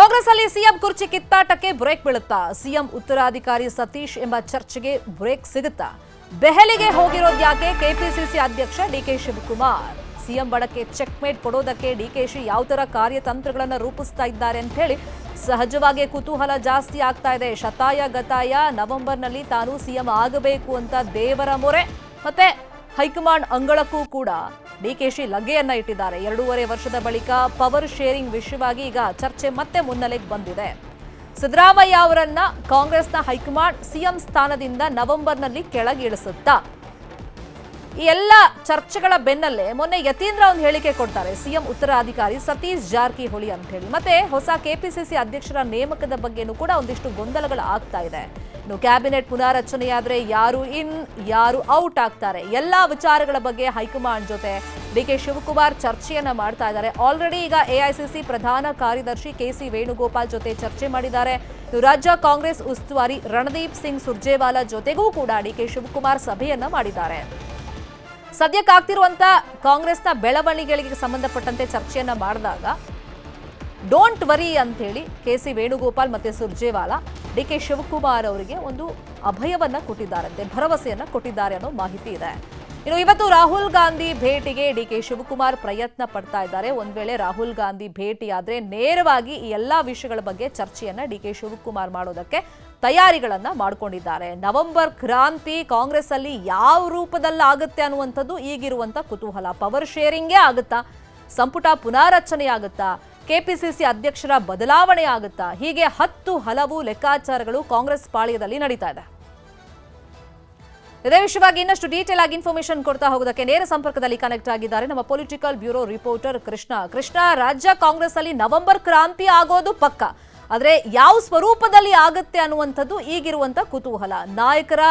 ಕಾಂಗ್ರೆಸ್ ಅಲ್ಲಿ ಸಿಎಂ ಕುರ್ಚಿ ಕಿತ್ತಾಟಕ್ಕೆ break ಬೀಳುತ್ತಾ? CM ಉತ್ತರಾಧಿಕಾರಿ ಸತೀಶ್ ಎಂಬ ಚರ್ಚೆಗೆ ಬ್ರೇಕ್ ಸಿಗುತ್ತಾ? ದೆಹಲಿಗೆ ಹೋಗಿರೋದು ಯಾಕೆ ಕೆಪಿಸಿಸಿ ಅಧ್ಯಕ್ಷ ಡಿಕೆ ಶಿವಕುಮಾರ್? ಸಿಎಂ ಬಡಕ್ಕೆ ಚೆಕ್ಮೇಟ್ ಕೊಡೋದಕ್ಕೆ ಡಿಕೆಶಿ ಯಾವ ತರ ಕಾರ್ಯತಂತ್ರಗಳನ್ನು ರೂಪಿಸ್ತಾ ಇದ್ದಾರೆ ಅಂತ ಹೇಳಿ ಸಹಜವಾಗಿ ಕುತೂಹಲ ಜಾಸ್ತಿ ಆಗ್ತಾ ಇದೆ. ಶತಾಯ ಗತಾಯ ನವೆಂಬರ್ನಲ್ಲಿ ತಾನು ಸಿಎಂ ಆಗಬೇಕು ಅಂತ ದೇವರ ಮೊರೆ ಮತ್ತೆ ಹೈಕಮಾಂಡ್ ಅಂಗಳಕ್ಕೂ ಕೂಡ ಡಿಕೆಶಿ ಲಗ್ಗೆಯನ್ನ ಇಟ್ಟಿದ್ದಾರೆ. 2.5 ವರ್ಷದ ಬಳಿಕ ಪವರ್ ಶೇರಿಂಗ್ ವಿಷಯವಾಗಿ ಈಗ ಚರ್ಚೆ ಮತ್ತೆ ಮುನ್ನೆಲೆಗೆ ಬಂದಿದೆ. ಸಿದ್ದರಾಮಯ್ಯ ಅವರನ್ನ ಕಾಂಗ್ರೆಸ್ನ ಹೈಕಮಾಂಡ್ ಸಿಎಂ ಸ್ಥಾನದಿಂದ ನವೆಂಬರ್ನಲ್ಲಿ ಕೆಳಗಿಳಿಸುತ್ತಾ? ಈ ಎಲ್ಲ ಚರ್ಚೆಗಳ ಬೆನ್ನಲ್ಲೇ ಮೊನ್ನೆ ಯತೀಂದ್ರ ಒಂದು ಹೇಳಿಕೆ ಕೊಡ್ತಾರೆ, ಸಿಎಂ ಉತ್ತರಾಧಿಕಾರಿ ಸತೀಶ್ ಜಾರಕಿಹೊಳಿ ಅಂತ ಹೇಳಿ. ಮತ್ತೆ ಹೊಸ ಕೆಪಿಸಿಸಿ ಅಧ್ಯಕ್ಷರ ನೇಮಕದ ಬಗ್ಗೆನೂ ಕೂಡ ಒಂದಿಷ್ಟು ಗೊಂದಲಗಳು ಆಗ್ತಾ ಇದೆ. ಇನ್ನು ಕ್ಯಾಬಿನೆಟ್ ಪುನಾರಚನೆಯಾದ್ರೆ ಯಾರು ಇನ್ ಯಾರು ಔಟ್ ಆಗ್ತಾರೆ, ಎಲ್ಲಾ ವಿಚಾರಗಳ ಬಗ್ಗೆ ಹೈಕಮಾಂಡ್ ಜೊತೆ ಡಿಕೆ ಶಿವಕುಮಾರ್ ಚರ್ಚೆಯನ್ನ ಮಾಡ್ತಾ ಇದ್ದಾರೆ. ಆಲ್ರೆಡಿ ಈಗ ಎಐಸಿಸಿ ಪ್ರಧಾನ ಕಾರ್ಯದರ್ಶಿ ಕೆಸಿ ವೇಣುಗೋಪಾಲ್ ಜೊತೆ ಚರ್ಚೆ ಮಾಡಿದ್ದಾರೆ. ರಾಜ್ಯ ಕಾಂಗ್ರೆಸ್ ಉಸ್ತುವಾರಿ ರಣದೀಪ್ ಸಿಂಗ್ ಸುರ್ಜೇವಾಲಾ ಜೊತೆಗೂ ಕೂಡ ಡಿಕೆ ಶಿವಕುಮಾರ್ ಸಭೆಯನ್ನ ಮಾಡಿದ್ದಾರೆ. ಸದ್ಯಕ್ಕಾಗ್ತಿರುವಂತ ಕಾಂಗ್ರೆಸ್ನ ಬೆಳವಣಿಗೆಗಳಿಗೆ ಸಂಬಂಧಪಟ್ಟಂತೆ ಚರ್ಚೆಯನ್ನ ಮಾಡಿದಾಗ ಡೋಂಟ್ ವರಿ ಅಂತ ಹೇಳಿ ಕೆಸಿ ವೇಣುಗೋಪಾಲ್ ಮತ್ತೆ ಸುರ್ಜೇವಾಲಾ ಡಿಕೆ ಶಿವಕುಮಾರ್ ಅವರಿಗೆ ಒಂದು ಅಭಯವನ್ನ ಕೊಟ್ಟಿದ್ದಾರಂತೆ, ಭರವಸೆಯನ್ನ ಕೊಟ್ಟಿದ್ದಾರೆ ಅನ್ನೋ ಮಾಹಿತಿ ಇದೆ. ಇನ್ನು ಇವತ್ತು ರಾಹುಲ್ ಗಾಂಧಿ ಭೇಟಿಗೆ ಡಿಕೆ ಶಿವಕುಮಾರ್ ಪ್ರಯತ್ನ ಪಡ್ತಾ ಇದ್ದಾರೆ. ಒಂದ್ ವೇಳೆ ರಾಹುಲ್ ಗಾಂಧಿ ಭೇಟಿಯಾದ್ರೆ ನೇರವಾಗಿ ಈ ಎಲ್ಲಾ ವಿಷಯಗಳ ಬಗ್ಗೆ ಚರ್ಚೆಯನ್ನ ಡಿಕೆ ಶಿವಕುಮಾರ್ ಮಾಡೋದಕ್ಕೆ ತಯಾರಿಗಳನ್ನ ಮಾಡ್ಕೊಂಡಿದ್ದಾರೆ. ನವೆಂಬರ್ ಕ್ರಾಂತಿ ಕಾಂಗ್ರೆಸ್ ಅಲ್ಲಿ ಯಾವ ರೂಪದಲ್ಲಿ ಆಗುತ್ತೆ ಅನ್ನುವಂಥದ್ದು ಈಗಿರುವಂತ ಕುತೂಹಲ. ಪವರ್ ಶೇರಿಂಗೇ ಆಗುತ್ತಾ, ಸಂಪುಟ ಪುನಾರಚನೆ ಆಗುತ್ತಾ, ಕೆಪಿಸಿಸಿ ಅಧ್ಯಕ್ಷರ ಬದಲಾವಣೆ ಆಗುತ್ತಾ, ಹೀಗೆ ಹಲವು ಲೆಕ್ಕಾಚಾರಗಳು ಕಾಂಗ್ರೆಸ್ ಪಾಳ್ಯದಲ್ಲಿ ನಡೀತಾ ಇದೆ. ಇದೇ ವಿಷಯವಾಗಿ ಇನ್ನಷ್ಟು ಡೀಟೇಲ್ ಆಗಿ ಇನ್ಫಾರ್ಮೇಶನ್ ಕೊಡ್ತಾ ಹೋಗೋದಕ್ಕೆ ನೇರ ಸಂಪರ್ಕದಲ್ಲಿ ಕನೆಕ್ಟ್ ಆಗಿದ್ದಾರೆ ನಮ್ಮ ಪೊಲಿಟಿಕಲ್ ಬ್ಯೂರೋ ರಿಪೋರ್ಟರ್ ಕೃಷ್ಣ. ರಾಜ್ಯ ಕಾಂಗ್ರೆಸ್ ಅಲ್ಲಿ ನವೆಂಬರ್ ಕ್ರಾಂತಿ ಆಗೋದು ಪಕ್ಕ, ಆದ್ರೆ ಯಾವ ಸ್ವರೂಪದಲ್ಲಿ ಆಗುತ್ತೆ ಅನ್ನುವಂಥದ್ದು ಈಗಿರುವಂತ ಕುತೂಹಲ. ನಾಯಕರ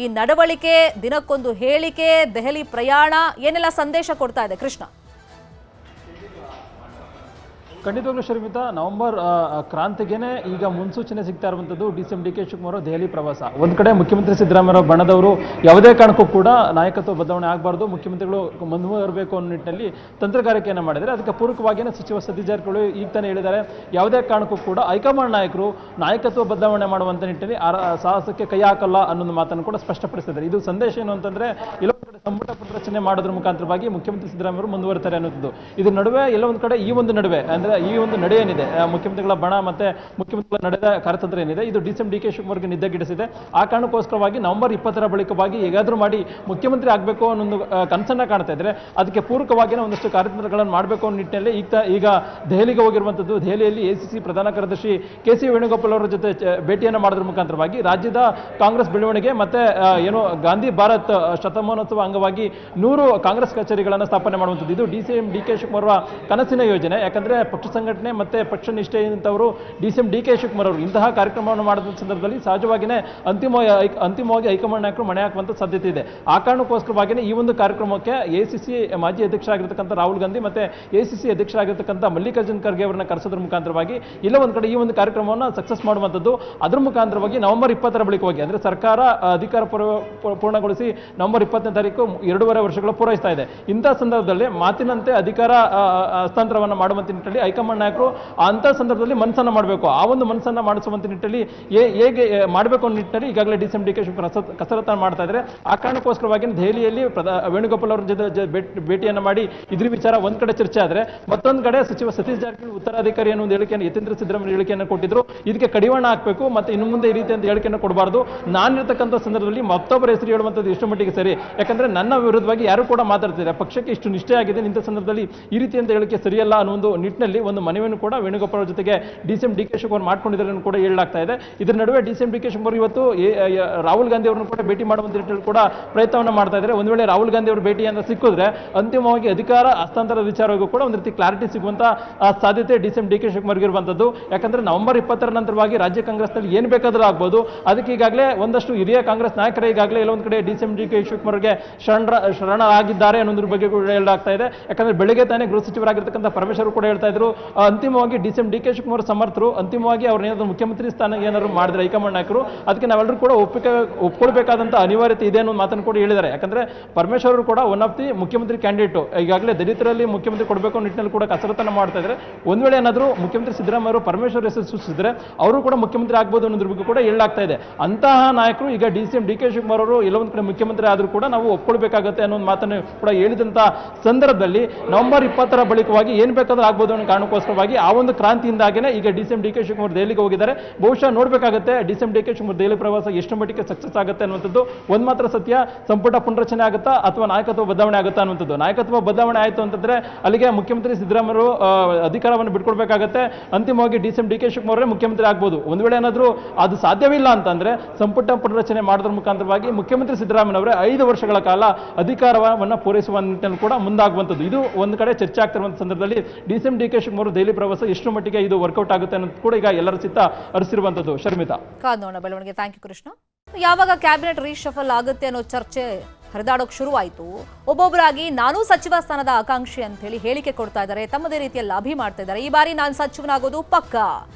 ಈ ನಡವಳಿಕೆ, ದಿನಕ್ಕೊಂದು ಹೇಳಿಕೆ, ದೆಹಲಿ ಪ್ರಯಾಣ ಏನೆಲ್ಲ ಸಂದೇಶ ಕೊಡ್ತಾ ಇದೆ ಕೃಷ್ಣ? ಖಂಡಿತವಾಗ್ಲೂ ಶರ್ಮಿತಾ, ನವೆಂಬರ್ ಕ್ರಾಂತಿಗೆನೆ ಈಗ ಮುನ್ಸೂಚನೆ ಸಿಗ್ತಾ ಇರುವಂಥದ್ದು ಡಿಸಿಎಂ ಡಿಕೆ ಶಿವಕುಮಾರ್ ದೆಹಲಿ ಪ್ರವಾಸ. ಒಂದು ಕಡೆ ಮುಖ್ಯಮಂತ್ರಿ ಸಿದ್ದರಾಮಯ್ಯ ಬಣದವರು ಯಾವುದೇ ಕಾರಣಕ್ಕೂ ಕೂಡ ನಾಯಕತ್ವ ಬದಲಾವಣೆ ಆಗಬಾರ್ದು, ಮುಖ್ಯಮಂತ್ರಿಗಳು ಮುಂದುವರಬೇಕು ಅನ್ನೋ ನಿಟ್ಟಿನಲ್ಲಿ ತಂತ್ರಗಾರಿಕೆಯನ್ನು ಮಾಡಿದರೆ, ಅದಕ್ಕೆ ಪೂರಕವಾಗಿಯೇ ಸಚಿವ ಸತೀಶ್ ಜಾರಕಿಹೊಳಿ ಈಗ ತಾನೇ ಹೇಳಿದ್ದಾರೆ, ಯಾವುದೇ ಕಾರಣಕ್ಕೂ ಕೂಡ ಹೈಕಮಾಂಡ್ ನಾಯಕರು ನಾಯಕತ್ವ ಬದಲಾವಣೆ ಮಾಡುವಂಥ ನಿಟ್ಟಿನಲ್ಲಿ ಸಾಹಸಕ್ಕೆ ಕೈ ಹಾಕಲ್ಲ ಅನ್ನೋದು ಮಾತನ್ನು ಕೂಡ ಸ್ಪಷ್ಟಪಡಿಸಿದ್ದಾರೆ. ಇದು ಸಂದೇಶ ಏನು ಅಂತಂದ್ರೆ, ಎಲ್ಲೊಂದು ಕಡೆ ಸಂಪುಟ ಪುನರಚನೆ ಮಾಡೋದ್ರ ಮುಖಾಂತರವಾಗಿ ಮುಖ್ಯಮಂತ್ರಿ ಸಿದ್ದರಾಮಯ್ಯ ಮುಂದುವರ್ತಾರೆ ಅನ್ನೋದು. ಇದ್ರ ನಡುವೆ ಎಲ್ಲೊಂದು ಕಡೆ ಈ ಒಂದು ನಡೆ ಏನಿದೆ, ಮುಖ್ಯಮಂತ್ರಿಗಳ ಬಣ ಮತ್ತೆ ಮುಖ್ಯಮಂತ್ರಿಗಳ ನಡೆದ ಕಾರ್ಯತಂತ್ರ ಏನಿದೆ, ಇದು ಡಿಸಿಎಂ ಡಿಕೆ ಶಿವಕುಮಾರ್ಗೆ ನಿದ್ದೆಗಿಡಿಸಿದೆ. ಆ ಕಾರಣಕ್ಕೋಸ್ಕರವಾಗಿ ನವೆಂಬರ್ 20ರ ಬಳಿಕವಾಗಿ ಹೇಗಾದ್ರೂ ಮಾಡಿ ಮುಖ್ಯಮಂತ್ರಿ ಆಗಬೇಕು ಅನ್ನೊಂದು ಕನಸನ್ನ ಕಾಣ್ತಾ ಇದ್ರೆ, ಅದಕ್ಕೆ ಪೂರಕವಾಗಿನ ಒಂದಷ್ಟು ಕಾರ್ಯತಂತ್ರಗಳನ್ನು ಮಾಡಬೇಕು ಅನ್ನೋ ನಿಟ್ಟಿನಲ್ಲಿ ಈಗ ದೆಹಲಿಗೆ ಹೋಗಿರುವಂಥದ್ದು. ದೆಹಲಿಯಲ್ಲಿ ಎಸಿಸಿ ಪ್ರಧಾನ ಕಾರ್ಯದರ್ಶಿ ಕೆಸಿ ವೇಣುಗೋಪಾಲ್ ಅವರ ಜೊತೆ ಭೇಟಿಯನ್ನು ಮಾಡೋದ್ರ ಮುಖಾಂತರವಾಗಿ ರಾಜ್ಯದ ಕಾಂಗ್ರೆಸ್ ಬೆಳವಣಿಗೆ ಮತ್ತೆ ಏನು ಗಾಂಧಿ ಭಾರತ್ ಶತಮಾನೋತ್ಸವ ಅಂಗವಾಗಿ 100 ಕಾಂಗ್ರೆಸ್ ಕಚೇರಿಗಳನ್ನು ಸ್ಥಾಪನೆ ಮಾಡುವಂಥದ್ದು. ಇದು ಡಿಸಿಎಂ ಡಿಕೆ ಶಿವಕುಮಾರ್ ಕನಸಿನ ಯೋಜನೆ. ಯಾಕಂದ್ರೆ ಪಕ್ಷ ಸಂಘಟನೆ ಮತ್ತೆ ಪಕ್ಷ ನಿಷ್ಠೆ ಇದ್ದಂಥವರು ಡಿಸಿಎಂ ಡಿಕೆ ಶಿವಕುಮಾರ್ ಅವರು ಇಂತಹ ಕಾರ್ಯಕ್ರಮವನ್ನು ಮಾಡಿದ ಸಂದರ್ಭದಲ್ಲಿ ಸಹಜವಾಗಿಯೇ ಅಂತಿಮವಾಗಿ ಹೈಕಮಾಂಡ್ ನಾಯಕರು ಮಣೆ ಹಾಕುವಂತ ಸಾಧ್ಯತೆ ಇದೆ. ಆ ಕಾರಣಕ್ಕೋಸ್ಕರವಾಗಿಯೇ ಈ ಒಂದು ಕಾರ್ಯಕ್ರಮಕ್ಕೆ ಎಸಿಸಿ ಮಾಜಿ ಅಧ್ಯಕ್ಷರಾಗಿರ್ತಕ್ಕಂಥ ರಾಹುಲ್ ಗಾಂಧಿ ಮತ್ತೆ ಎಸಿಸಿ ಅಧ್ಯಕ್ಷರಾಗಿರ್ತಕ್ಕಂಥ ಮಲ್ಲಿಕಾರ್ಜುನ್ ಖರ್ಗೆ ಅವರನ್ನ ಕರೆಸೋದ್ರ ಮುಖಾಂತರವಾಗಿ ಇಲ್ಲ ಒಂದ್ ಕಡೆ ಈ ಒಂದು ಕಾರ್ಯಕ್ರಮವನ್ನು ಸಕ್ಸಸ್ ಮಾಡುವಂಥದ್ದು. ಅದ್ರ ಮುಖಾಂತರವಾಗಿ ನವೆಂಬರ್ 20ರ ಬಳಿಕವಾಗಿ ಅಂದ್ರೆ ಸರ್ಕಾರ ಅಧಿಕಾರ ಪೂರ್ಣಗೊಳಿಸಿ ನವೆಂಬರ್ 20ನೇ ತಾರೀಕು 2.5 ವರ್ಷಗಳು ಪೂರೈಸ್ತಾ ಇದೆ. ಇಂತಹ ಸಂದರ್ಭದಲ್ಲಿ ಮಾತಿನಂತೆ ಅಧಿಕಾರ ಹಸ್ತಾಂತರವನ್ನು ಮಾಡುವಂತ ನಿಟ್ಟಿನಲ್ಲಿ ಹೈಕಮಾಂಡ್ ನಾಯಕರು ಅಂತ ಸಂದರ್ಭದಲ್ಲಿ ಮನಸ್ಸನ್ನ ಮಾಡಬೇಕು. ಆ ಒಂದು ಮನಸ್ಸನ್ನ ಮಾಡಿಸುವಂತ ನಿಟ್ಟಿನಲ್ಲಿ ಹೇಗೆ ಮಾಡಬೇಕು ಅನ್ನೋ ನಿಟ್ಟಿನಲ್ಲಿ ಈಗಾಗಲೇ ಡಿಸಿಎಂ ಡಿಕೆ ಶಿವಕುಮಾರ್ ಕಸರತ್ತನ್ನು ಮಾಡ್ತಾ ಇದ್ದಾರೆ. ಆ ಕಾರಣಕ್ಕೋಸ್ಕರವಾಗಿ ದೆಹಲಿಯಲ್ಲಿ ವೇಣುಗೋಪಾಲ್ ಅವರ ಜೊತೆ ಭೇಟಿಯನ್ನು ಮಾಡಿ ಇದ್ರ ವಿಚಾರ ಒಂದ್ ಕಡೆ ಚರ್ಚೆ ಆದ್ರೆ, ಮತ್ತೊಂದು ಕಡೆ ಸಚಿವ ಸತೀಶ್ ಜಾರಕಿಹೊಳಿ ಉತ್ತರಾಧಿಕಾರಿ ಅನ್ನೋ ಒಂದು ಹೇಳಿಕೆಯನ್ನು ಯತೀಂದ್ರ ಸಿದ್ದರಾಮಯ್ಯ ಹೇಳಿಕೆಯನ್ನು ಕೊಟ್ಟಿದ್ರು. ಇದಕ್ಕೆ ಕಡಿವಾಣ ಹಾಕಬೇಕು, ಮತ್ತೆ ಇನ್ನು ಮುಂದೆ ಈ ರೀತಿ ಅಂತ ಹೇಳಿಕೆಯನ್ನು ಕೊಡಬಾರ್ದು. ನಾನಿರ್ತಕ್ಕಂಥ ಸಂದರ್ಭದಲ್ಲಿ ಮತ್ತೊಬ್ಬರ ಹೆಸರು ಹೇಳುವಂಥದ್ದು ಎಷ್ಟು ಮಟ್ಟಿಗೆ ಸರಿ, ಯಾಕಂದ್ರೆ ನನ್ನ ವಿರುದ್ಧವಾಗಿ ಯಾರು ಕೂಡ ಮಾತಾಡ್ತಿದ್ದಾರೆ, ಪಕ್ಷಕ್ಕೆ ಇಷ್ಟು ನಿಷ್ಠೆ ಆಗಿದೆ, ಇಂಥ ಸಂದರ್ಭದಲ್ಲಿ ಈ ರೀತಿ ಅಂತ ಹೇಳಿಕೆ ಸರಿಯಲ್ಲ ಅನ್ನೋ ಒಂದು ನಿಟ್ಟಿನಲ್ಲಿ ಒಂದು ಮನವಿಯನ್ನು ಕೂಡ ವೇಣುಗೋಪಾಲ್ ಜೊತೆಗೆ ಡಿಸಿಎಂ ಡಿಕೆ ಶಿವಕುಮಾರ್ ಮಾಡ್ಕೊಂಡಿದ್ದಾರೆ ಕೂಡ ಹೇಳಲಾಗ್ತಾ ಇದೆ. ಇದರ ನಡುವೆ ಡಿಸಿಎಂ ಡಿಕೆ ಶಿವಕುಮಾರ್ ಇವತ್ತು ರಾಹುಲ್ ಗಾಂಧಿ ಅವರನ್ನು ಕೂಡ ಭೇಟಿ ಮಾಡುವಂತ ನಿಟ್ಟಿನಲ್ಲಿ ಕೂಡ ಪ್ರಯತ್ನವನ್ನು ಮಾಡ್ತಾ ಇದ್ದಾರೆ. ಒಂದು ವೇಳೆ ರಾಹುಲ್ ಗಾಂಧಿ ಅವರು ಭೇಟಿಯನ್ನು ಸಿಕ್ಕಿದ್ರೆ ಅಂತಿಮವಾಗಿ ಅಧಿಕಾರ ಹಸ್ತಾಂತರದ ವಿಚಾರವೂ ಕೂಡ ಒಂದು ರೀತಿ ಕ್ಲಾರಿಟಿ ಸಿಗುವಂತ ಸಾಧ್ಯತೆ ಡಿಸಿಎಂ ಡಿಕೆ ಶಿವಕುಮಾರ್ಗೆ ಇರುವಂತದ್ದು. ಯಾಕಂದ್ರೆ ನವೆಂಬರ್ 20ರ ನಂತರವಾಗಿ ರಾಜ್ಯ ಕಾಂಗ್ರೆಸ್ನಲ್ಲಿ ಏನ್ ಬೇಕಾದ್ರೂ ಆಗ್ಬೋದು. ಅದಕ್ಕೆ ಈಗಾಗಲೇ ಒಂದಷ್ಟು ಹಿರಿಯ ಕಾಂಗ್ರೆಸ್ ನಾಯಕರೇ ಈಗಾಗಲೇ ಎಲ್ಲೊಂದು ಕಡೆ ಡಿಸಿಎಂ ಡಿಕೆ ಶಿವಕುಮಾರ್ಗೆ ಶರಣರಾಗಿದ್ದಾರೆ ಅನ್ನೋದ್ರ ಬಗ್ಗೆ ಕೂಡ ಹೇಳಲಾಗ್ತಾ ಇದೆ. ಯಾಕಂದ್ರೆ ಬೆಳಿಗ್ಗೆ ತಾನೇ ಗೃಹ ಸಚಿವರಾಗಿರ್ತಕ್ಕಂಥ ಪರಮೇಶ್ವರ್ ಕೂಡ ಹೇಳ್ತಾ ಇದ್ರು, ಅಂತಿಮವಾಗಿ DCM DK ಶಿವಕುಮಾರ್ ಸಮರ್ಥರು, ಅಂತಿಮವಾಗಿ ಅವ್ರನ್ನೇನಾದ್ರು ಮುಖ್ಯಮಂತ್ರಿ ಸ್ಥಾನ ಏನಾದ್ರು ಮಾಡಿದ್ರೆ ಹೈಕಮಾಂಡ್ ನಾಯಕರು, ಅದಕ್ಕೆ ನಾವೆಲ್ಲರೂ ಕೂಡ ಒಪ್ಕೊಳ್ಬೇಕಾದಂತ ಅನಿವಾರ್ಯತೆ ಇದೆ ಅನ್ನೋ ಮಾತನ್ನು ಕೂಡ ಹೇಳಿದ್ದಾರೆ. ಯಾಕಂದ್ರೆ ಪರಮೇಶ್ವರ್ ಅವರು ಕೂಡ ಒನ್ ಆಫ್ ದಿ ಮುಖ್ಯಮಂತ್ರಿ ಕ್ಯಾಂಡಿಡೇಟ್, ಈಗಾಗಲೇ ದಲಿತರಲ್ಲಿ ಮುಖ್ಯಮಂತ್ರಿ ಕೊಡಬೇಕು ನಿಟ್ಟಿನಲ್ಲಿ ಕೂಡ ಕಸರತ್ತನ್ನು ಮಾಡ್ತಾ ಇದ್ದಾರೆ. ಒಂದ್ ವೇಳೆ ಏನಾದರೂ ಮುಖ್ಯಮಂತ್ರಿ ಸಿದ್ದರಾಮಯ್ಯ ಅವರು ಪರಮೇಶ್ವರ್ ಹೆಸರು ಸೂಚಿಸಿದ್ರೆ ಅವರು ಕೂಡ ಮುಖ್ಯಮಂತ್ರಿ ಆಗ್ಬೋದು ಅನ್ನೋದ್ರ ಬಗ್ಗೆ ಕೂಡ ಹೇಳಲಾಗ್ತಾ ಇದೆ. ಅಂತಹ ನಾಯಕರು ಈಗ DCM DK ಶಿವಕುಮಾರ್ ಅವರು ಎಲ್ಲೊಂದ್ ಕಡೆ ಮುಖ್ಯಮಂತ್ರಿ ಆದ್ರೂ ಕೂಡ ನಾವು ಒಪ್ಕೊಳ್ಬೇಕಾಗತ್ತೆ ಅನ್ನೋ ಮಾತನ್ನು ಕೂಡ ಹೇಳಿದಂತ ಸಂದರ್ಭದಲ್ಲಿ ನವೆಂಬರ್ 20ರ ಬಳಿಕವಾಗಿ ಏನ್ ಬೇಕಾದ್ರೂ ಆಗ್ಬೋದು ಅನ್ನೋ ಕಾರಣಕ್ಕೋಸ್ಕರವಾಗಿ ಆ ಒಂದು ಕ್ರಾಂತಿಯಿಂದಾಗೇನೆ ಈಗ DCM DK ಶಿವಕುಮಾರ್ ದೆಹಲಿಗೆ ಹೋಗಿದ್ದಾರೆ. ಬಹುಶಃ ನೋಡ್ಬೇಕಾಗತ್ತೆ DCM DK ಶಿವಕುಮಾರ್ ದೆಹಲಿ ಪ್ರವಾಸ ಎಷ್ಟು ಮಟ್ಟಿಗೆ ಸಕ್ಸಸ್ ಆಗುತ್ತೆ ಅನ್ನುವಂಥದ್ದು. ಒಂದ್ ಮಾತ್ರ ಸತ್ಯ, ಸಂಪುಟ ಪುನರಚನೆ ಆಗುತ್ತಾ ಅಥವಾ ನಾಯಕತ್ವ ಬದಲಾವಣೆ ಆಗುತ್ತಾ ಅನ್ನುವಂಥದ್ದು. ನಾಯಕತ್ವ ಬದಲಾವಣೆ ಆಯಿತು ಅಂತಂದ್ರೆ ಅಲ್ಲಿಗೆ ಮುಖ್ಯಮಂತ್ರಿ ಸಿದ್ದರಾಮಯ್ಯ ಅಧಿಕಾರವನ್ನು ಬಿಟ್ಕೊಡ್ಬೇಕಾಗತ್ತೆ. ಅಂತಿಮವಾಗಿ DCM DK ಶಿವಕುಮಾರ್ ಮುಖ್ಯಮಂತ್ರಿ ಆಗ್ಬೋದು. ಒಂದ್ ವೇಳೆ ಏನಾದರೂ ಅದು ಸಾಧ್ಯವಿಲ್ಲ ಅಂತಂದ್ರೆ ಸಂಪುಟ ಪುನರಚನೆ ಮಾಡೋದ್ರ ಮುಖಾಂತರವಾಗಿ ಮುಖ್ಯಮಂತ್ರಿ ಸಿದ್ದರಾಮಯ್ಯ ಅವರೇ 5 ವರ್ಷಗಳ ಕಾಲ ಅಧಿಕಾರವನ್ನು ಪೂರೈಸುವ ನಿಟ್ಟಿನಲ್ಲಿ ಕೂಡ ಮುಂದಾಗುವಂಥದ್ದು. ಇದು ಒಂದು ಕಡೆ ಚರ್ಚೆ ಆಗ್ತಿರುವಂಥ ಸಂದರ್ಭದಲ್ಲಿ DCM DK ಶಿವಕುಮಾರ್ ದೆಹಲಿ ಪ್ರವಾಸ ಎಷ್ಟು ಮಟ್ಟಿಗೆ ಇದು ವರ್ಕೌಟ್ ಆಗುತ್ತೆ ಅನ್ನೋದು ಕೂಡ ಈಗ ಎಲ್ಲರ ಚಿತ್ತ ಹರಿಸಿರುವಂಥದ್ದು. ಶರ್ಮಿತಾ, ಕಾದ್ ನೋಡೋಣ ಬೆಳವಣಿಗೆ. Thank you Krishna. ಯಾವಾಗ ಕ್ಯಾಬಿನೆಟ್ ರೀಶಫಲ್ ಆಗುತ್ತೆ ಅನ್ನೋ ಚರ್ಚೆ ಹರಿದಾಡೋಕ್ ಶುರುವಾಯಿತು, ಒಬ್ಬೊಬ್ಬರಾಗಿ ನಾನು ಸಚಿವ ಸ್ಥಾನದ ಆಕಾಂಕ್ಷಿ ಅಂತ ಹೇಳಿ ಹೇಳಿಕೆ ಕೊಡ್ತಾ ಇದ್ದಾರೆ, ತಮ್ಮದೇ ರೀತಿಯಲ್ಲಿ ಲಾಭಿ ಮಾಡ್ತಾ ಇದ್ದಾರೆ. ಈ ಬಾರಿ ನಾನು ಸಚಿವನಾಗೋದು ಪಕ್ಕ,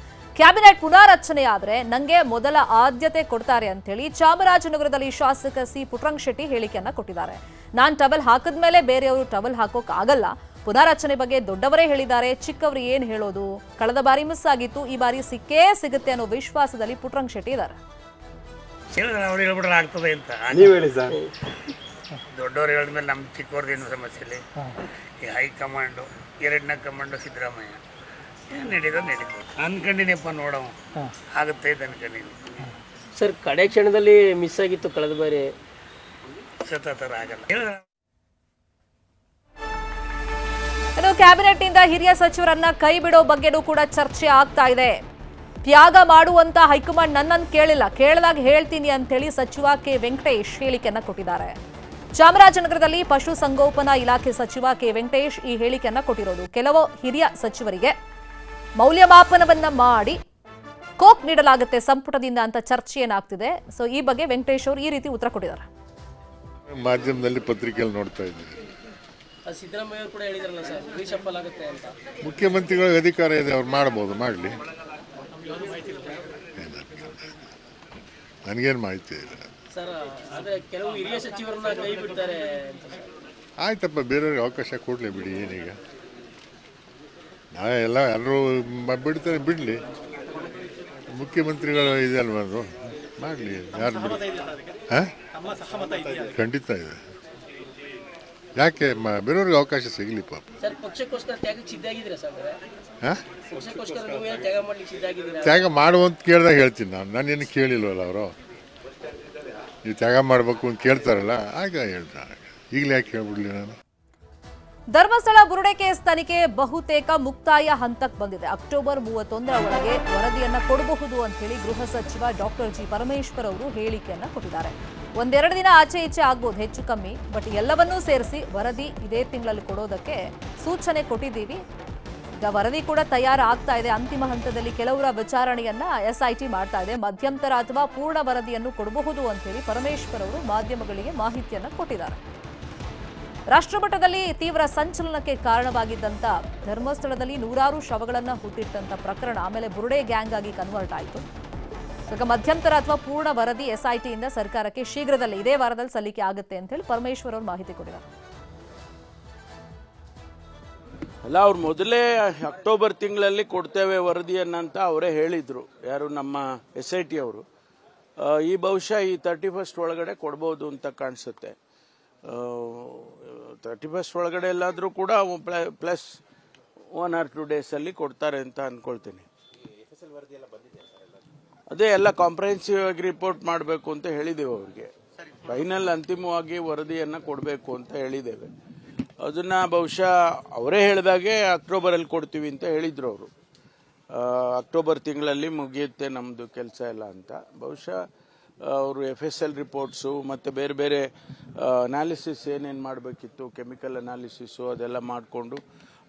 ಕ್ಯಾಬಿನೆಟ್ ಪುನಾರಚನೆ ಆದ್ರೆ ನಂಗೆ ಮೊದಲ ಆದ್ಯತೆ ಕೊಡ್ತಾರೆ ಅಂತ ಹೇಳಿ ಚಾಮರಾಜನಗರದಲ್ಲಿ ಶಾಸಕ ಸಿ ಪುಟ್ರಂಗ್ ಶೆಟ್ಟಿ ಹೇಳಿಕೆಯನ್ನ ಕೊಟ್ಟಿದ್ದಾರೆ. ನಾನ್ ಟವಲ್ ಹಾಕಿದ್ಮೇಲೆ ಬೇರೆಯವರು ಟವಲ್ ಹಾಕೋಕ್ ಆಗಲ್ಲ, ಪುನಾರಚನೆ ಬಗ್ಗೆ ದೊಡ್ಡವರೇ ಹೇಳಿದ್ದಾರೆ, ಚಿಕ್ಕವರು ಏನ್ ಹೇಳೋದು, ಕಳೆದ ಬಾರಿ ಮಿಸ್ ಆಗಿತ್ತು, ಈ ಬಾರಿ ಸಿಕ್ಕೇ ಸಿಗುತ್ತೆ ಅನ್ನೋ ವಿಶ್ವಾಸದಲ್ಲಿ ಪುಟ್ರಂಗ್ ಶೆಟ್ಟಿ ಇದ್ದಾರೆ. ಅವ್ರು ಹೇಳ್ಬಿಟ್ರೆ ಆಗ್ತದೆ ಅಂತ ನೀವು ಹೇಳಿ ಸರ್. ದೊಡ್ಡವ್ರು ಹೇಳಿದ್ಮೇಲೆ ನಮ್ಮ ಚಿಕ್ಕವ್ರದ್ದೇನು ಸಮಸ್ಯೆ ಇಲ್ಲ. ಈ ಹೈಕಮಾಂಡು, 2ನೇ ಕಮಾಂಡು ಸಿದ್ದರಾಮಯ್ಯ, ಏನು ನಡೀತದೆ ನಡೀತದೆ ಅನ್ಕೊಂಡಿನಪ್ಪ, ನೋಡವ ಆಗುತ್ತೆ ಇದು ಅನ್ಕೊಂಡಿನಿ. ಸರ್ ಕಡೆ ಕ್ಷಣದಲ್ಲಿ ಮಿಸ್ ಆಗಿತ್ತು ಕಳೆದ ಬಾರಿ, ಸತತರ ಆಗಲ್ಲ. ಇನ್ನು ಕ್ಯಾಬಿನೆಟ್ ಇಂದ ಹಿರಿಯ ಸಚಿವರನ್ನ ಕೈ ಬಿಡೋ ಬಗ್ಗೆನೂ ಕೂಡ ಚರ್ಚೆ ಆಗ್ತಾ ಇದೆ. ತ್ಯಾಗ ಮಾಡುವಂತ ಹೈಕಮಾಂಡ್ ನನ್ನನ್ನು ಕೇಳಿಲ್ಲ, ಕೇಳಿದಾಗ ಹೇಳ್ತೀನಿ ಅಂತ ಹೇಳಿ ಸಚಿವ ಕೆ ವೆಂಕಟೇಶ್ ಹೇಳಿಕೆಯನ್ನ ಕೊಟ್ಟಿದ್ದಾರೆ. ಚಾಮರಾಜನಗರದಲ್ಲಿ ಪಶು ಸಂಗೋಪನಾ ಇಲಾಖೆ ಸಚಿವ ಕೆ ವೆಂಕಟೇಶ್ ಈ ಹೇಳಿಕೆಯನ್ನ ಕೊಟ್ಟಿರೋದು. ಕೆಲವು ಹಿರಿಯ ಸಚಿವರಿಗೆ ಮೌಲ್ಯಮಾಪನವನ್ನ ಮಾಡಿ ಕೋಕ್ ನೀಡಲಾಗುತ್ತೆ ಸಂಪುಟದಿಂದ ಅಂತ ಚರ್ಚೆ ಏನಾಗ್ತಿದೆ. ಸೊ ಈ ಬಗ್ಗೆ ವೆಂಕಟೇಶ್ ಅವರು ಈ ರೀತಿ ಉತ್ತರ ಕೊಟ್ಟಿದ್ದಾರೆ. ಮಾಧ್ಯಮದಲ್ಲಿ ಪತ್ರಿಕೆಯಲ್ಲಿ ನೋಡ್ತಾ ಇದ್ದೀವಿ, ಸಿದ್ದರಾಮಯ್ಯ ಅವರು ಕೂಡ ಹೇಳಿದ್ರಲ್ಲ ಸರ್ ರೀಶಫಲ್ ಆಗುತ್ತೆ ಅಂತ. ಮುಖ್ಯಮಂತ್ರಿಗಳಿಗೆ ಅಧಿಕಾರ ಇದೆ, ಅವ್ರು ಮಾಡ್ಬೋದು, ಮಾಡಲಿ, ನನಗೇನು ಮಾಹಿತಿ ಇಲ್ಲ ಸರ್. ಅದೇ ಕೆಲವು ಹಿರಿಯ ಸಚಿವರನ್ನ ಕೈ ಬಿಡ್ತಾರೆ ಅಂತ. ಆಯ್ತಪ್ಪ, ಬೇರೆಯವ್ರಿಗೆ ಅವಕಾಶ ಕೊಡಲಿ ಬಿಡಿ, ಏನೀಗ ನಾಳೆ ಎಲ್ಲರೂ ಬಿಡ್ತಾರೆ, ಬಿಡಲಿ, ಮುಖ್ಯಮಂತ್ರಿಗಳು ಇದೆ ಅಲ್ವ, ಅದು ಮಾಡಲಿ, ಯಾರು ಬಿಡಿ. ಹಾಂ, ಖಂಡಿತ ಇದೆ, ಯಾಕೆ ಬೇರೆಯವ್ರಿಗೆ ಅವಕಾಶ ಸಿಗಲಿ ಪಾಪ. ಸರ್ ಪಕ್ಷಕ್ಕೋಸ್ಕರ ತ್ಯಾಗಕ್ಕೆ ಸಿದ್ಧಾಗಿದ್ದೀರಾ ಸರ್? ಹಾಂ, ಪಕ್ಷಕ್ಕೋಸ್ಕರ ನೀವು ತ್ಯಾಗ ಮಾಡ್ಲಿಕ್ಕೆ ಸಿದ್ಧಾಗಿದ್ದೀರಾ? ತ್ಯಾಗ ಮಾಡುವಂತ ಕೇಳಿದಾಗ ಹೇಳ್ತೀನಿ ನಾನೇನು ಕೇಳಿಲ್ವಲ್ಲ ಅವರು. ನೀವು ತ್ಯಾಗ ಮಾಡಬೇಕು ಅಂತ ಕೇಳ್ತಾರಲ್ಲ, ಆಗ ಹೇಳ್ತಾರೆ, ಈಗಲೇ ಯಾಕೆ ಹೇಳ್ಬಿಡ್ಲಿ ನಾನು. ಧರ್ಮಸ್ಥಳ ಬುರುಡೆ ಕೇಸ್ ತನಿಖೆ ಬಹುತೇಕ ಮುಕ್ತಾಯ ಹಂತಕ್ಕೆ ಬಂದಿದೆ. ಅಕ್ಟೋಬರ್ 31ರ ಒಳಗೆ ವರದಿಯನ್ನ ಕೊಡಬಹುದು ಅಂತ ಹೇಳಿ ಗೃಹ ಸಚಿವ ಡಾಕ್ಟರ್ ಜಿ ಪರಮೇಶ್ವರ್ ಅವರು ಹೇಳಿಕೆಯನ್ನ ಕೊಟ್ಟಿದ್ದಾರೆ. 1-2 ದಿನ ಆಚೆ ಈಚೆ ಆಗ್ಬೋದು, ಹೆಚ್ಚು ಕಮ್ಮಿ, ಬಟ್ ಎಲ್ಲವನ್ನೂ ಸೇರಿಸಿ ವರದಿ ಇದೇ ತಿಂಗಳಲ್ಲಿ ಕೊಡೋದಕ್ಕೆ ಸೂಚನೆ ಕೊಟ್ಟಿದ್ದೀವಿ. ಈಗ ವರದಿ ಕೂಡ ತಯಾರಾಗ್ತಾ ಇದೆ. ಅಂತಿಮ ಹಂತದಲ್ಲಿ ಕೆಲವರ ವಿಚಾರಣೆಯನ್ನ SIT ಮಾಡ್ತಾ ಇದೆ. ಮಧ್ಯಂತರ ಅಥವಾ ಪೂರ್ಣ ವರದಿಯನ್ನು ಕೊಡಬಹುದು ಅಂತ ಹೇಳಿ ಪರಮೇಶ್ವರ್ ಅವರು ಮಾಧ್ಯಮಗಳಿಗೆ ಮಾಹಿತಿಯನ್ನ ಕೊಟ್ಟಿದ್ದಾರೆ. ರಾಷ್ಟ್ರಮಟ್ಟದಲ್ಲಿ ತೀವ್ರ ಸಂಚಲನಕ್ಕೆ ಕಾರಣವಾಗಿದ್ದಂಥ ಧರ್ಮಸ್ಥಳದಲ್ಲಿ ನೂರಾರು ಶವಗಳನ್ನು ಹೂತಿಟ್ಟಂಥ ಪ್ರಕರಣ ಆಮೇಲೆ ಬುರುಡೆ ಗ್ಯಾಂಗ್ ಆಗಿ ಕನ್ವರ್ಟ್ ಆಯಿತು. ಈಗ ಮಧ್ಯಂತರ ಅಥವಾ ಪೂರ್ಣ ವರದಿ SIT ಇಂದ ಸರ್ಕಾರಕ್ಕೆ ಶೀಘ್ರದಲ್ಲೇ ಇದೇ ವಾರದಲ್ಲಿ ಸಲ್ಲಿಕೆ ಆಗುತ್ತೆ ಅಂತ ಹೇಳಿ ಪರಮೇಶ್ವರ್ ಅವರು ಮಾಹಿತಿ ಕೊಟ್ಟಿದ್ದಾರೆ. ಅಲ್ಲ, ಅವ್ರು ಮೊದಲೇ ಅಕ್ಟೋಬರ್ ತಿಂಗಳಲ್ಲಿ ಕೊಡ್ತೇವೆ ವರದಿಯನ್ನಂತ ಅವರೇ ಹೇಳಿದ್ರು, ಯಾರು ನಮ್ಮ SIT ಅವರು. ಈ ಬಹುಶಃ ಈ 31st ಒಳಗಡೆ ಕೊಡ್ಬೋದು ಅಂತ ಕಾಣಿಸುತ್ತೆ. 31st ಒಳಗಡೆ ಎಲ್ಲಾದರೂ ಕೂಡ ಪ್ಲಸ್ 1 or 2 days ಅಲ್ಲಿ ಕೊಡ್ತಾರೆ ಅಂತ ಅನ್ಕೊಳ್ತೀನಿ. ಅದೇ ಎಲ್ಲ ಕಾಂಪ್ರಹೆನ್ಸಿವ್ ಆಗಿ ರಿಪೋರ್ಟ್ ಮಾಡಬೇಕು ಅಂತ ಹೇಳಿದ್ದೇವೆ ಅವ್ರಿಗೆ. ಫೈನಲ್ ಅಂತಿಮವಾಗಿ ವರದಿಯನ್ನ ಕೊಡಬೇಕು ಅಂತ ಹೇಳಿದ್ದೇವೆ. ಅದನ್ನ ಬಹುಶಃ ಅವರೇ ಹೇಳಿದಾಗೆ ಅಕ್ಟೋಬರಲ್ಲಿ ಕೊಡ್ತೀವಿ ಅಂತ ಹೇಳಿದ್ರು ಅವರು. ಅಕ್ಟೋಬರ್ ತಿಂಗಳಲ್ಲಿ ಮುಗಿಯುತ್ತೆ ನಮ್ಮದು ಕೆಲಸ ಎಲ್ಲ ಅಂತ. ಬಹುಶಃ ಅವರು FSL ರಿಪೋರ್ಟ್ಸು ಮತ್ತು ಬೇರೆ ಬೇರೆ ಅನಾಲಿಸಿಸ್ ಏನೇನು ಮಾಡಬೇಕಿತ್ತು, ಕೆಮಿಕಲ್ ಅನಾಲಿಸಿಸು ಅದೆಲ್ಲ ಮಾಡಿಕೊಂಡು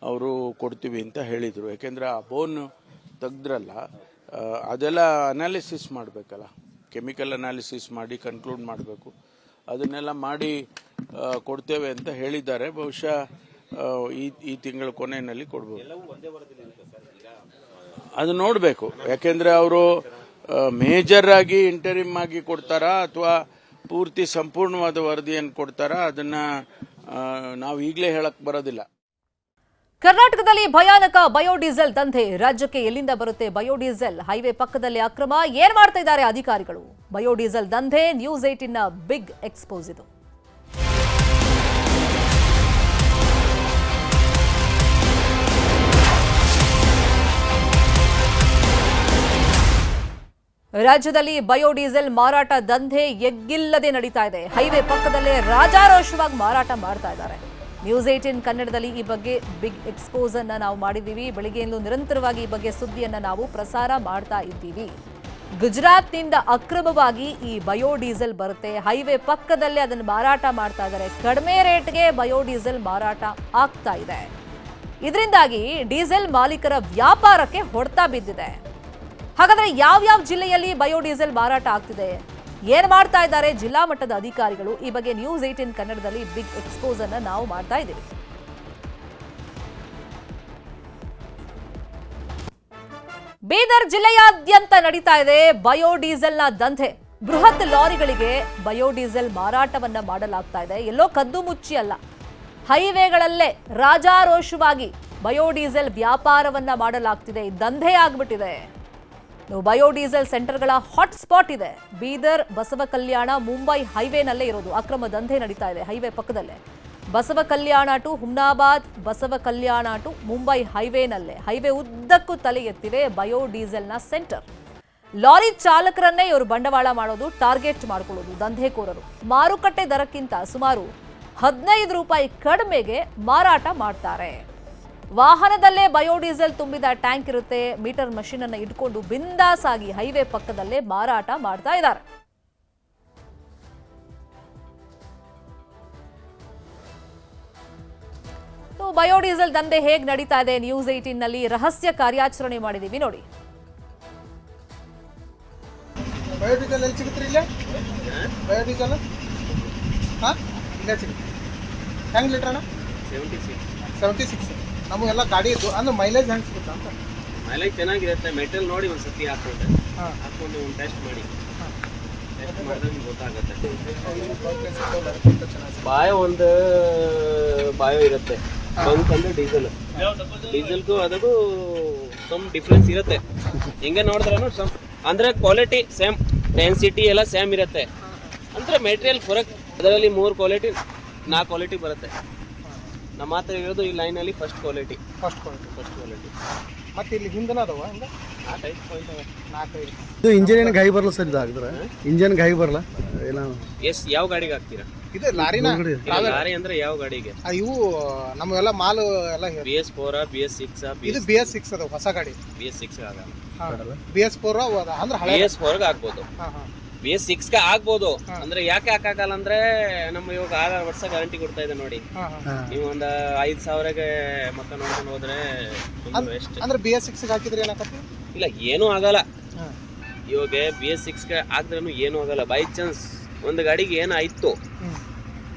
ಅವರು ಕೊಡ್ತೀವಿ ಅಂತ ಹೇಳಿದರು. ಯಾಕೆಂದರೆ ಆ ಬೋನ್ ತೆಗ್ದ್ರಲ್ಲ, ಅದೆಲ್ಲ ಅನಾಲಿಸಿಸ್ ಮಾಡಬೇಕಲ್ಲ, ಕೆಮಿಕಲ್ ಅನಾಲಿಸಿಸ್ ಮಾಡಿ ಕನ್ಕ್ಲೂಡ್ ಮಾಡಬೇಕು. ಅದನ್ನೆಲ್ಲ ಮಾಡಿ ಕೊಡ್ತೇವೆ ಅಂತ ಹೇಳಿದ್ದಾರೆ. ಬಹುಶಃ ಈ ತಿಂಗಳ ಕೊನೆಯಲ್ಲಿ ಕೊಡ್ಬೋದು. ಅದು ನೋಡಬೇಕು. ಯಾಕೆಂದ್ರೆ ಅವರು ಮೇಜರ್ ಆಗಿ ಇಂಟರಿಮ್ ಆಗಿ ಕೊಡ್ತಾರಾ ಅಥವಾ ಪೂರ್ತಿ ಸಂಪೂರ್ಣವಾದ ವರದಿಯನ್ನು ಕೊಡ್ತಾರಾ ಅದನ್ನ ನಾವು ಈಗಲೇ ಹೇಳಕ್ ಬರೋದಿಲ್ಲ. ಕರ್ನಾಟಕದಲ್ಲಿ ಭಯಾನಕ ಬಯೋಡೀಸೆಲ್ ದಂಧೆ. ರಾಜ್ಯಕ್ಕೆ ಎಲ್ಲಿಂದ ಬರುತ್ತೆ ಬಯೋಡೀಸೆಲ್? ಹೈವೇ ಪಕ್ಕದಲ್ಲಿ ಅಕ್ರಮ. ಏನ್ ಮಾಡ್ತಾ ಇದ್ದಾರೆ ಅಧಿಕಾರಿಗಳು? ಬಯೋಡೀಸೆಲ್ ದಂಧೆ ನ್ಯೂಸ್ 18ನ ಬಿಗ್ ಎಕ್ಸ್ಪೋಸ್ ಇದು. ರಾಜ್ಯದಲ್ಲಿ ಬಯೋಡೀಸೆಲ್ ಮಾರಾಟ ದಂಧೆ ಎಗ್ಗಿಲ್ಲದೆ ನಡೀತಾ ಇದೆ. ಹೈವೇ ಪಕ್ಕದಲ್ಲೇ ರಾಜಾರೋಷವಾಗಿ ಮಾರಾಟ ಮಾಡ್ತಾ ಇದ್ದಾರೆ. ನ್ಯೂಸ್ 18 ಕನ್ನಡದಲ್ಲಿ ಈ ಬಗ್ಗೆ ಬಿಗ್ ಎಕ್ಸ್ಪೋಸ್ ಅನ್ನ ನಾವು ಮಾಡಿದ್ದೀವಿ. ಬೆಳಿಗ್ಗೆಯಿಂದ ನಿರಂತರವಾಗಿ ಈ ಬಗ್ಗೆ ಸುದ್ದಿಯನ್ನ ನಾವು ಪ್ರಸಾರ ಮಾಡ್ತಾ ಇದ್ದೀವಿ. ಗುಜರಾತ್ನಿಂದ ಅಕ್ರಮವಾಗಿ ಈ ಬಯೋಡೀಸೆಲ್ ಬರುತ್ತೆ. ಹೈವೇ ಪಕ್ಕದಲ್ಲೇ ಅದನ್ನು ಮಾರಾಟ ಮಾಡ್ತಾ ಇದ್ದಾರೆ. ಕಡಿಮೆ ರೇಟ್ಗೆ ಬಯೋಡೀಸೆಲ್ ಮಾರಾಟ ಆಗ್ತಾ ಇದೆ. ಇದರಿಂದಾಗಿ ಡೀಸೆಲ್ ಮಾಲೀಕರ ವ್ಯಾಪಾರಕ್ಕೆ ಹೊಡೆತ ಬಿದ್ದಿದೆ. ಹಾಗಾದ್ರೆ ಯಾವ್ಯಾವ ಜಿಲ್ಲೆಯಲ್ಲಿ ಬಯೋಡೀಸೆಲ್ ಮಾರಾಟ ಆಗ್ತಿದೆ, ಏನ್ ಮಾಡ್ತಾ ಇದ್ದಾರೆ ಜಿಲ್ಲಾ ಮಟ್ಟದ ಅಧಿಕಾರಿಗಳು? ಈ ಬಗ್ಗೆ ನ್ಯೂಸ್ 18 ಕನ್ನಡದಲ್ಲಿ ಬಿಗ್ ಎಕ್ಸ್ಪೋಸ್ ಅನ್ನ ನಾವು ಮಾಡ್ತಾ ಇದ್ದೀವಿ. ಬೀದರ್ ಜಿಲ್ಲೆಯಾದ್ಯಂತ ನಡೀತಾ ಇದೆ ಬಯೋಡೀಸೆಲ್ನ ದಂಧೆ. ಬೃಹತ್ ಲಾರಿಗಳಿಗೆ ಬಯೋಡೀಸೆಲ್ ಮಾರಾಟವನ್ನ ಮಾಡಲಾಗ್ತಾ ಇದೆ. ಎಲ್ಲೋ ಕದ್ದು ಮುಚ್ಚಿ ಅಲ್ಲ, ಹೈವೇಗಳಲ್ಲೇ ರಾಜಾರೋಷವಾಗಿ ಬಯೋಡೀಸೆಲ್ ವ್ಯಾಪಾರವನ್ನ ಮಾಡಲಾಗ್ತಿದೆ. ದಂಧೆ ಆಗ್ಬಿಟ್ಟಿದೆ. ಬಯೋಡೀಸೆಲ್ ಸೆಂಟರ್ಗಳ ಹಾಟ್ ಸ್ಪಾಟ್ ಇದೆ. ಬೀದರ್ ಬಸವ ಕಲ್ಯಾಣ ಮುಂಬೈ ಹೈವೇನಲ್ಲೇ ಇರೋದು. ಅಕ್ರಮ ದಂಧೆ ನಡೀತಾ ಇದೆ ಹೈವೇ ಪಕ್ಕದಲ್ಲೇ. Basavakalyan to Humnabad, Basavakalyan to Mumbai ಹೈವೇನಲ್ಲೇ. ಹೈವೇ ಉದ್ದಕ್ಕೂ ತಲೆ ಎತ್ತಿವೆ ಬಯೋಡೀಸೆಲ್ನ ಸೆಂಟರ್. ಲಾರಿ ಚಾಲಕರನ್ನೇ ಇವರು ಬಂಡವಾಳ ಮಾಡೋದು, ಟಾರ್ಗೆಟ್ ಮಾಡ್ಕೊಳ್ಳೋದು ದಂಧೆಕೋರರು. ಮಾರುಕಟ್ಟೆ ದರಕ್ಕಿಂತ ಸುಮಾರು 15 ರೂಪಾಯಿ ಕಡಿಮೆಗೆ ಮಾರಾಟ ಮಾಡ್ತಾರೆ. ವಾಹನದಲ್ಲೇ ಬಯೋಡೀಸೆಲ್ ತುಂಬಿದ ಟ್ಯಾಂಕ್ ಇರುತ್ತೆ. ಮೀಟರ್ ಮಷೀನ್ ಅನ್ನು ಇಟ್ಕೊಂಡು ಬಿಂದಾಸ್ ಆಗಿ ಹೈವೇ ಪಕ್ಕದಲ್ಲೇ ಮಾರಾಟ ಮಾಡ್ತಾ ಇದ್ದಾರೆ. ಬಯೋಡೀಸೆಲ್ ದಂಧೆ ಹೇಗೆ ನಡೀತಾ ಇದೆ ನ್ಯೂಸ್ 18 ನಲ್ಲಿ ರಹಸ್ಯ ಕಾರ್ಯಾಚರಣೆ ಮಾಡಿದೀವಿ ನೋಡಿ. ಬಯೋಡೀಸೆಲ್ ಎಲ್ಲಿ ಸಿಗುತ್ತೆ? ಇಲ್ಲ ಬಯೋಡೀಸೆಲ್ ಇಲ್ಲ ಸಿಗುತ್ತೆ. ಹೆಂಗ್ ಲೀಟರ್ ಅಣ್ಣ? 76. ನಮಗೆಲ್ಲ ಗಾಡಿ ಇದ್ದು ಅಂದ್ರೆ ಮೈಲೇಜ್ ಹೆಂಗೆ ಸಿಗುತ್ತೆ ಅಂತ? ಮೈಲೇಜ್ ಚೆನ್ನಾಗಿರುತ್ತೆ. ಮೆಟಲ್ ನೋಡಿ ಒಂದು ಸತಿ ಹಾಕೊಂಡು ಒಂದು ಟೆಸ್ಟ್ ಮಾಡಿ. ಟೆಸ್ಟ್ ಮಾಡಿದ್ರೆ ನಿಮ್ಗೆ ಗೊತ್ತಾಗುತ್ತೆ. ಬಾಯೋ ಇರುತ್ತೆ. ಬಂಕ್ ಅಂದ್ರೆ ಡೀಸೆಲ್ಗೂ ಅದಕ್ಕೂ ಸಮ್ ಡಿಫ್ರೆನ್ಸ್ ಇರುತ್ತೆ. ಹಿಂಗೆ ನೋಡಿದ್ರೂ ಅಂದ್ರೆ ಕ್ವಾಲಿಟಿ ಸೇಮ್, ಡೆನ್ಸಿಟಿ ಎಲ್ಲ ಸೇಮ್ ಇರುತ್ತೆ. ಅಂದ್ರೆ ಮೆಟೀರಿಯಲ್ ಫರಕ್. ಅದರಲ್ಲಿ 3 ಕ್ವಾಲಿಟಿ 4 ಕ್ವಾಲಿಟಿ ಬರುತ್ತೆ. ನಮ್ಮ ಮಾತ್ರ ಇರೋದು ಈ ಲೈನಲ್ಲಿ ಫಸ್ಟ್ ಕ್ವಾಲಿಟಿ. ಮತ್ತೆ ಇಲ್ಲಿ ಹಿಂದನ ಅದಾವ ಹಂಗ 4 ಪಾಯಿಂಟ್ 4-5. ಇದು ಇಂಜಿನ್ ಗಾಯಿ ಬರಲ್ಲ ಸರ್? ಇದು ಹಾಕಿದ್ರೆ ಇಂಜಿನ್ ಗಾಯಿ ಬರಲ್ಲ ಇಲ್ಲ? ಯಾವ ಗಾಡಿಗೆ ಹಾಕ್ತೀರಾ? ಇದು ಲಾರಿನ ಲಾರಿ ಅಂದ್ರೆ ಯಾವ ಗಾಡಿಗೆ? ಇವು ನಮಗೆಲ್ಲ ಮಾಲ್ ಎಲ್ಲ BS4 BS6 ಇದು BS6 ಅದ ಹೊಸ ಗಾಡಿ. BS6 ಆಗಲ್ಲ. BS4 ಅಂದ್ರೆ ಹಳೆ BS4 ಗೆ ಹಾಕ್ಬೋದು. BS6 ಗೆ ಆಗ್ಬೋದು. ಅಂದ್ರೆ ಯಾಕೆ ಹಾಕಲ್ಲ ಅಂದ್ರೆ ನಮ್ಮ ಇವಾಗ 6 ವರ್ಷ ಗ್ಯಾರಂಟಿ ಕೊಡ್ತಾ ಇದೆ ನೋಡಿ. ನೀವು ಒಂದು 5,000ಗೆ ಮಕ್ಕ ನೋಡ್ಕೊಂಡು ಹೋದ್ರೆ ವೇಸ್ಟ್. ಅಂದ್ರೆ BS6 ಗೆ ಹಾಕಿದ್ರೆ ಏನಾಗತ್ತೆ? ಇಲ್ಲ, ಏನೂ ಆಗಲ್ಲ. ಇವಾಗ BS6 ಗೆ ಹಾಕಿದ್ರೂ ಏನೂ ಆಗಲ್ಲ. ಬೈ ಚಾನ್ಸ್ ಒಂದು ಗಾಡಿಗೆ ಏನಾಯ್ತು,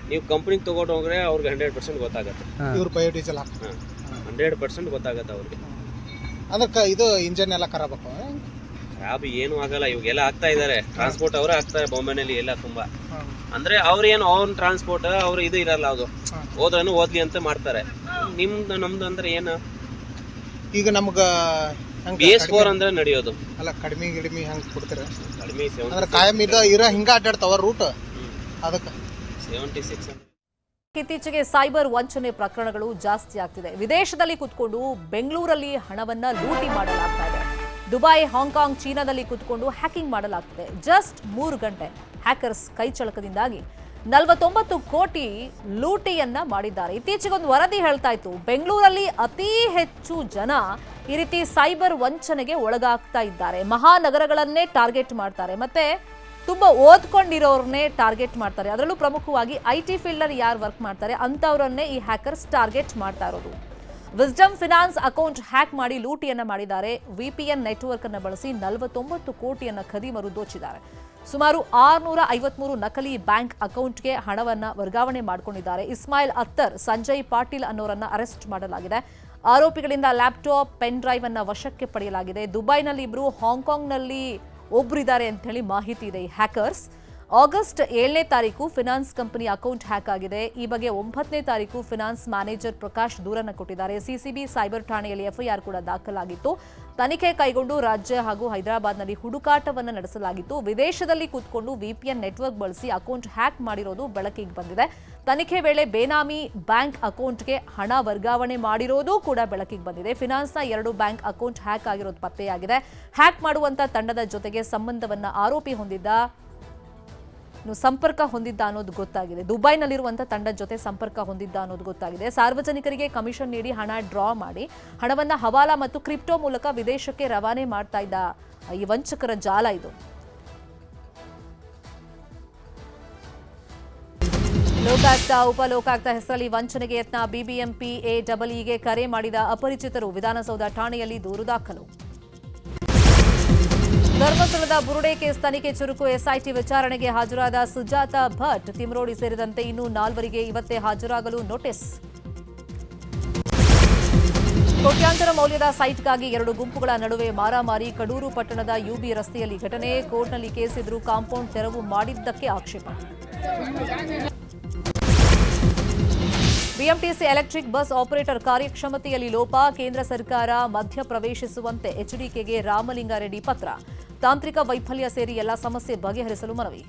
ನೀವು ಕಂಪ್ನಿಗೆ ತಗೊಂಡು ಹೋಗ್ರೆ ಅವ್ರಿಗೆ 100% ಗೊತ್ತಾಗತ್ತೆ. ಇವ್ರು ಬಯೋಡೀಸೆಲ್ ಹಾಕ್ತಾರೆ 100% ಗೊತ್ತಾಗತ್ತೆ ಅವ್ರಿಗೆ. ಅಂದ್ರೆ ಇದು ಇಂಜಿನ್ ಎಲ್ಲ ಖರಾಬ್ ಆಗ್ತವೆ? ಖರಾಬ್ ಏನೂ ಆಗಲ್ಲ. ಇವಾಗೆಲ್ಲ ಆಗ್ತಾ ಇದಾರೆ. ಟ್ರಾನ್ಸ್ಪೋರ್ಟ್ ಅವರೇ ಆಗ್ತಾರೆ ಬೊಂಬೆನಲ್ಲಿ ಎಲ್ಲ ತುಂಬಾ. ಅಂದ್ರೆ ಅವ್ರೇನು ಅವ್ನ ಟ್ರಾನ್ಸ್ಪೋರ್ಟ್ ಅವ್ರು ಇದು ಇರಲ್ಲ. ಅದು ಹೋದ್ರೂ ಓದ್ಲಿ ಅಂತ ಮಾಡ್ತಾರೆ. ನಮ್ದು ಅಂದ್ರೆ ಏನು, ಈಗ ನಮ್ಗ BS4 ಅಂದ್ರೆ ನಡೆಯೋದು ಅಲ್ಲ. ಕಡಿಮೆ ಹಂಗೆ ಕೊಡ್ತೀರ? ಕಡಿಮೆ ಅಂದ್ರೆ ಕಾಯಂ ಇರೋ ಹಿಂಗ ಅಡ್ಡಾಡ್ತಾವ ರೂಟ್. ಅದಕ್ಕೆ 76. ಇತ್ತೀಚೆಗೆ ಸೈಬರ್ ವಂಚನೆ ಪ್ರಕರಣಗಳು ಜಾಸ್ತಿ ಆಗ್ತಿದೆ. ವಿದೇಶದಲ್ಲಿ ಕುತ್ಕೊಂಡು ಬೆಂಗಳೂರಲ್ಲಿ ಹಣವನ್ನ ಲೂಟಿ ಮಾಡಲಾಗ್ತಾ ಇದೆ. ದುಬೈ, ಹಾಂಗ್ಕಾಂಗ್, ಚೀನಾದಲ್ಲಿ ಕುತ್ಕೊಂಡು ಹ್ಯಾಕಿಂಗ್ ಮಾಡಲಾಗ್ತಿದೆ. ಜಸ್ಟ್ 3 ಗಂಟೆ ಹ್ಯಾಕರ್ಸ್ ಕೈಚಳಕದಿಂದಾಗಿ 49 ಕೋಟಿ ಲೂಟಿಯನ್ನ ಮಾಡಿದ್ದಾರೆ. ಇತ್ತೀಚೆಗೊಂದು ವರದಿ ಹೇಳ್ತಾ ಇತ್ತು, ಬೆಂಗಳೂರಲ್ಲಿ ಅತಿ ಹೆಚ್ಚು ಜನ ಈ ರೀತಿ ಸೈಬರ್ ವಂಚನೆಗೆ ಒಳಗಾಗ್ತಾ ಇದ್ದಾರೆ. ಮಹಾನಗರಗಳನ್ನೇ ಟಾರ್ಗೆಟ್ ಮಾಡ್ತಾರೆ, ಮತ್ತೆ ತುಂಬಾ ಓದ್ಕೊಂಡಿರೋರ್ನೇ ಟಾರ್ಗೆಟ್ ಮಾಡ್ತಾರೆ. ಅದರಲ್ಲೂ ಪ್ರಮುಖವಾಗಿ IT ಫೀಲ್ಡಲ್ಲಿ ಯಾರು ವರ್ಕ್ ಮಾಡ್ತಾರೆ ಅಂಥವ್ರನ್ನೇ ಈ ಹ್ಯಾಕರ್ಸ್ ಟಾರ್ಗೆಟ್ ಮಾಡ್ತಾ ಇರೋದು. ವಿಸ್ಡಮ್ ಫಿನಾನ್ಸ್ ಅಕೌಂಟ್ ಹ್ಯಾಕ್ ಮಾಡಿ ಲೂಟಿಯನ್ನ ಮಾಡಿದ್ದಾರೆ. VPN ನೆಟ್ವರ್ಕ್ ಅನ್ನು ಬಳಸಿ 49 ಕೋಟಿಯನ್ನ ಖದೀಮರು ದೋಚಿದ್ದಾರೆ. ಸುಮಾರು 653 ನಕಲಿ ಬ್ಯಾಂಕ್ ಅಕೌಂಟ್ಗೆ ಹಣವನ್ನು ವರ್ಗಾವಣೆ ಮಾಡಿಕೊಂಡಿದ್ದಾರೆ. ಇಸ್ಮಾಯಿಲ್ ಅತ್ತರ್, ಸಂಜಯ್ ಪಾಟೀಲ್ ಅನ್ನೋರನ್ನ ಅರೆಸ್ಟ್ ಮಾಡಲಾಗಿದೆ. ಆರೋಪಿಗಳಿಂದ ಲ್ಯಾಪ್ಟಾಪ್, ಪೆನ್ ಡ್ರೈವ್ ಅನ್ನ ವಶಕ್ಕೆ ಪಡೆಯಲಾಗಿದೆ. ದುಬೈನಲ್ಲಿ ಇಬ್ರು, ಹಾಂಗ್ಕಾಂಗ್ನಲ್ಲಿ ಒಬ್ಬರಿದ್ದಾರೆ ಅಂತ ಹೇಳಿ ಮಾಹಿತಿ ಇದೆ. ಈ ಹ್ಯಾಕರ್ಸ್ ಆಗಸ್ಟ್ 7ನೇ ತಾರೀಕು ಫಿನಾನ್ಸ್ ಕಂಪನಿ ಅಕೌಂಟ್ ಹ್ಯಾಕ್ ಆಗಿದೆ. ಈ ಬಗ್ಗೆ 9ನೇ ತಾರೀಕು ಫಿನಾನ್ಸ್ ಮ್ಯಾನೇಜರ್ ಪ್ರಕಾಶ್ ದೂರನ್ನು ಕೊಟ್ಟಿದ್ದಾರೆ. ಸಿಸಿಬಿ ಸೈಬರ್ ಠಾಣೆಯಲ್ಲಿ ಎಫ್ಐಆರ್ ಕೂಡ ದಾಖಲಾಗಿತ್ತು. ತನಿಖೆ ಕೈಗೊಂಡು ರಾಜ್ಯ ಹಾಗೂ ಹೈದರಾಬಾದ್ನಲ್ಲಿ ಹುಡುಕಾಟವನ್ನು ನಡೆಸಲಾಗಿತ್ತು. ವಿದೇಶದಲ್ಲಿ ಕೂತ್ಕೊಂಡು ವಿಪಿಎನ್ ನೆಟ್ವರ್ಕ್ ಬಳಸಿ ಅಕೌಂಟ್ ಹ್ಯಾಕ್ ಮಾಡಿರೋದು ಬೆಳಕಿಗೆ ಬಂದಿದೆ. ತನಿಖೆ ವೇಳೆ ಬೇನಾಮಿ ಬ್ಯಾಂಕ್ ಅಕೌಂಟ್ಗೆ ಹಣ ವರ್ಗಾವಣೆ ಮಾಡಿರೋದು ಕೂಡ ಬೆಳಕಿಗೆ ಬಂದಿದೆ. ಫಿನಾನ್ಸ್ನ 2 ಬ್ಯಾಂಕ್ ಅಕೌಂಟ್ ಹ್ಯಾಕ್ ಆಗಿರೋದು ಪತ್ತೆಯಾಗಿದೆ. ಹ್ಯಾಕ್ ಮಾಡುವಂತ ತಂಡದ ಜೊತೆಗೆ ಸಂಬಂಧವನ್ನ ಆರೋಪಿ ಸಂಪರ್ಕ ಹೊಂದಿದ್ದ ಅನ್ನೋದು ಗೊತ್ತಾಗಿದೆ. ದುಬೈನಲ್ಲಿರುವಂತಹ ತಂಡದ ಜೊತೆ ಸಂಪರ್ಕ ಹೊಂದಿದ್ದ ಅನ್ನೋದು ಗೊತ್ತಾಗಿದೆ. ಸಾರ್ವಜನಿಕರಿಗೆ ಕಮಿಷನ್ ನೀಡಿ ಹಣ ಡ್ರಾ ಮಾಡಿ ಹಣವನ್ನ ಹವಾಲಾ ಮತ್ತು ಕ್ರಿಪ್ಟೋ ಮೂಲಕ ವಿದೇಶಕ್ಕೆ ರವಾನೆ ಮಾಡ್ತಾ ಇದ್ದ ಈ ವಂಚಕರ ಜಾಲ ಇದು. ಲೋಕಾಯುಕ್ತ, ಉಪಲೋಕಾಯುಕ್ತ ಹೆಸರಲ್ಲಿ ವಂಚನೆಗೆ ಯತ್ನ. ಬಿಬಿಎಂಪಿ ಎಇಇಗೆ ಕರೆ ಮಾಡಿದ ಅಪರಿಚಿತರು. ವಿಧಾನಸೌಧ ಠಾಣೆಯಲ್ಲಿ ದೂರು ದಾಖಲು. ಧರ್ಮಸ್ಥಳದ ಬುರುಡೆ ಕೇಸ್ ತನಿಖೆ ಚುರುಕು. ಎಸ್ಐಟಿ ವಿಚಾರಣೆಗೆ ಹಾಜರಾದ ಸುಜಾತ ಭಟ್, ತಿಮ್ರೋಡಿ ಸೇರಿದಂತೆ ಇನ್ನೂ 4ವರಿಗೆ ಇವತ್ತೇ ಹಾಜರಾಗಲು ನೋಟಿಸ್. ಕೋಟ್ಯಾಂತರ ಮೌಲ್ಯದ ಸೈಟ್ಗಾಗಿ 2 ಗುಂಪುಗಳ ನಡುವೆ ಮಾರಾಮಾರಿ. ಕಡೂರು ಪಟ್ಟಣದ ಯುಬಿ ರಸ್ತೆಯಲ್ಲಿ ಘಟನೆ. ಕೋರ್ಟ್ನಲ್ಲಿ ಕೇಸ್ ಎದುರು ಕಾಂಪೌಂಡ್ ತೆರವು ಮಾಡಿದ್ದಕ್ಕೆ ಆಕ್ಷೇಪ. ಬಿಎಂಟಿಸಿ ಎಲೆಕ್ಟ್ರಿಕ್ ಬಸ್ ಆಪರೇಟರ್ ಕಾರ್ಯಕ್ಷಮತೆಯಲ್ಲಿ ಲೋಪ. ಕೇಂದ್ರ ಸರ್ಕಾರ ಮಧ್ಯ ಪ್ರವೇಶಿಸುವಂತೆ ಎಚ್ಡಿಕೆಗೆ ರಾಮಲಿಂಗಾರೆಡ್ಡಿ ಪತ್ರ. ತಾಂತ್ರಿಕ ವೈಫಲ್ಯ ಸೇರಿ ಎಲ್ಲ ಸಮಸ್ಯೆ ಬಗೆಹರಿಸಲು ಮನವಿ.